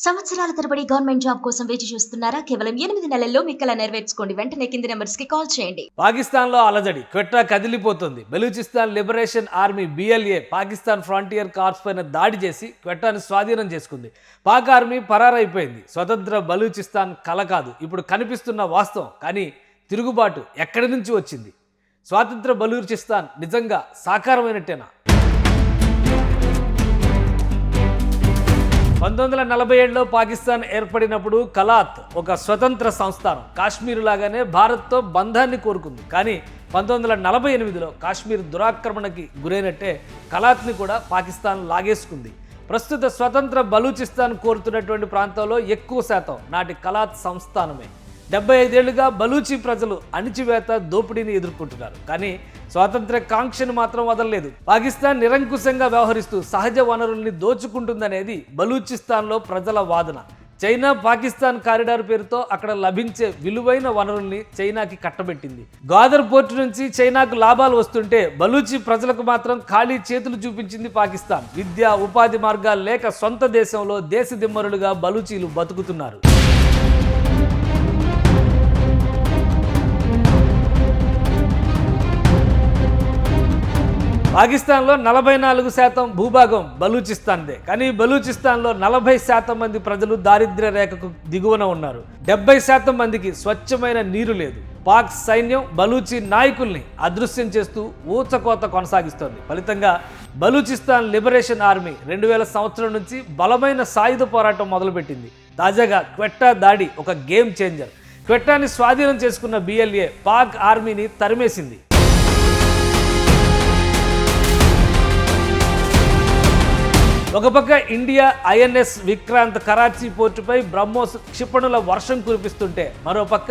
సంవత్సరాల తరబడి government job కోసం వేచి చూస్తున్నారా? కేవలం 8 నెలల్లో మీ కల నెరవేర్చుకోండి. వెంటనే కింది నెంబర్స్ కి కాల్ చేయండి. పాకిస్తాన్లో అలజడి క్వెట్టా కదిలిపోతుంది. Balochistan liberation army BLA Pakistan frontier corps పైన దాడి చేసి క్వెట్టాను స్వాధీనం చేసుకుంది. పాక్ ఆర్మీ పరారైపోయింది. స్వతంత్ర బలూచిస్తాన్ కల కాదు, ఇప్పుడు కనిపిస్తున్న వాస్తవం. కానీ తిరుగుబాటు ఎక్కడి నుంచి వచ్చింది? స్వాతంత్ర బలూచిస్తాన్ నిజంగా సాకారమైనట్టేనా? 1947లో పాకిస్తాన్ ఏర్పడినప్పుడు కలాత్ ఒక స్వతంత్ర సంస్థానం. కాశ్మీర్ లాగానే భారత్తో బంధాన్ని కోరుకుంది. కానీ 1948లో కాశ్మీర్ దురాక్రమణకి గురైనట్టే కలాత్ని కూడా పాకిస్తాన్ లాగేసుకుంది. ప్రస్తుత స్వతంత్ర బలూచిస్తాన్ కోరుతున్నటువంటి ప్రాంతంలో ఎక్కువ శాతం నాటి కలాత్ సంస్థానమే. 75 ఏళ్లుగా బలూచి ప్రజలు అణిచివేత, దోపిడీని ఎదుర్కొంటున్నారు. కానీ స్వాతంత్ర కాంక్షను మాత్రం వదలలేదు. పాకిస్తాన్ నిరంకుశంగా వ్యవహరిస్తూ సహజ వనరుల్ని దోచుకుంటుందనేది బలూచిస్తాన్లో ప్రజల వాదన. చైనా పాకిస్తాన్ కారిడార్ పేరుతో అక్కడ లభించే విలువైన వనరుల్ని చైనాకి కట్టబెట్టింది. గ్వాదర్ పోర్టు నుంచి చైనాకు లాభాలు వస్తుంటే బలూచి ప్రజలకు మాత్రం ఖాళీ చేతులు చూపించింది పాకిస్తాన్. విద్య, ఉపాధి మార్గాలు లేక సొంత దేశంలో దేశదిమ్మరులుగా బలూచీలు బతుకుతున్నారు. పాకిస్తాన్లో 44% భూభాగం బలూచిస్తాన్దే. కానీ బలూచిస్తాన్లో 40% మంది ప్రజలు దారిద్ర్య రేఖకు దిగువన ఉన్నారు. 70% మందికి స్వచ్ఛమైన నీరు లేదు. పాక్ సైన్యం బలూచి నాయకుల్ని అదృశ్యం చేస్తూ ఊచకోత కొనసాగిస్తోంది. ఫలితంగా బలూచిస్తాన్ లిబరేషన్ ఆర్మీ 2000 సంవత్సరం నుంచి బలమైన సాయుధ పోరాటం మొదలుపెట్టింది. తాజాగా క్వెట్టా దాడి ఒక గేమ్ చేంజర్. క్వెట్టాని స్వాధీనం చేసుకున్న BLA పాక్ ఆర్మీని తరిమేసింది. ఒక పక్క ఇండియా INS విక్రాంత్ కరాచీ పోర్టుపై బ్రహ్మోస్ క్షిపణుల వర్షం కురిపిస్తుంటే, మరోపక్క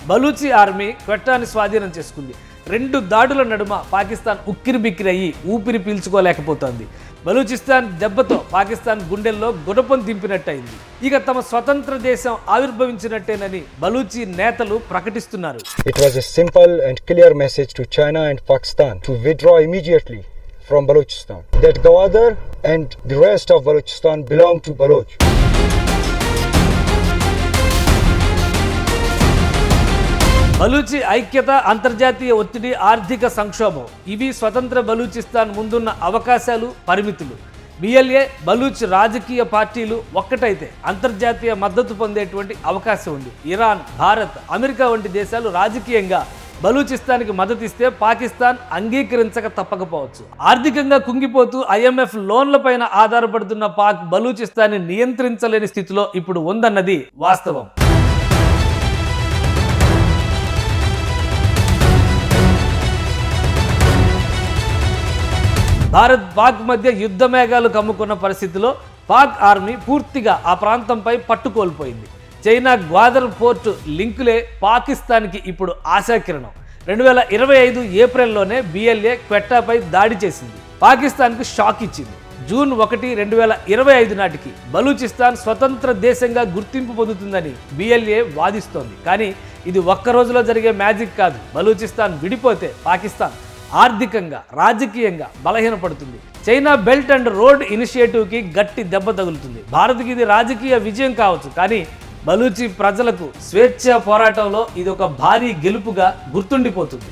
బలూచి ఆర్మీ క్వెట్టాని స్వాధీనం చేసుకుంది. 2 దాడుల నడుమ పాకిస్తాన్ ఉక్కిరిబిక్కిరి అయ్యి ఊపిరి పీల్చుకోలేకపోతోంది. బలూచిస్తాన్ దెబ్బతో పాకిస్తాన్ గుండెల్లో గుణపం దింపినట్టయింది. ఇక తమ స్వతంత్ర దేశం ఆవిర్భవించినట్టేనని బలూచి నేతలు ప్రకటిస్తున్నారు. It was a simple and clear message to China and Pakistan to withdraw immediately from Balochistan. That Gwadar and the rest of Balochistan belong to Baloch. Baluchi ఐక్యత, అంతర్జాతీయ ఒత్తిడి, ఆర్థిక సంక్షోభం ఇవి స్వతంత్ర బలూచిస్తాన్ ముందున్న అవకాశాలు, పరిమితులు. BLA, బలూచ్ రాజకీయ పార్టీలు ఒక్కటైతే అంతర్జాతీయ మద్దతు పొందేటువంటి అవకాశం ఉంది. ఇరాన్, భారత్, అమెరికా వంటి దేశాలు రాజకీయంగా బలూచిస్తాన్కి మద్దతిస్తే పాకిస్తాన్ అంగీకరించక తప్పకపోవచ్చు. ఆర్థికంగా కుంగిపోతూ IMF లోన్లపైన ఆధారపడుతున్న పాక్ బలూచిస్తాన్ని నియంత్రించలేని స్థితిలో ఇప్పుడు ఉందన్నది వాస్తవం. భారత్ పాక్ మధ్య యుద్ధ మేఘాలు కమ్ముకున్న పరిస్థితిలో పాక్ ఆర్మీ పూర్తిగా ఆ ప్రాంతంపై పట్టుకోల్పోయింది. చైనా గ్వాదర్ పోర్టు లింకులే పాకిస్తాన్కి ఇప్పుడు ఆశాకిరణం. 2025 ఏప్రిల్లోనే BLA క్వెట్టాపై దాడి చేసింది. పాకిస్తాన్కు షాక్ ఇచ్చింది. జూన్ 1, 2025 నాటికి బలూచిస్తాన్ స్వతంత్ర దేశంగా గుర్తింపు పొందుతుందని BLA వాదిస్తోంది. కానీ ఇది ఒక్క రోజులో జరిగే మ్యాజిక్ కాదు. బలూచిస్తాన్ విడిపోతే పాకిస్తాన్ ఆర్థికంగా, రాజకీయంగా బలహీనపడుతుంది. చైనా బెల్ట్ అండ్ రోడ్ ఇనిషియేటివ్కి గట్టి దెబ్బ తగులుతుంది. భారత్కి ఇది రాజకీయ విజయం కావచ్చు, కానీ బలూచి ప్రజలకు స్వేచ్ఛ పోరాటంలో ఇది ఒక భారీ గెలుపుగా గుర్తుండిపోతుంది.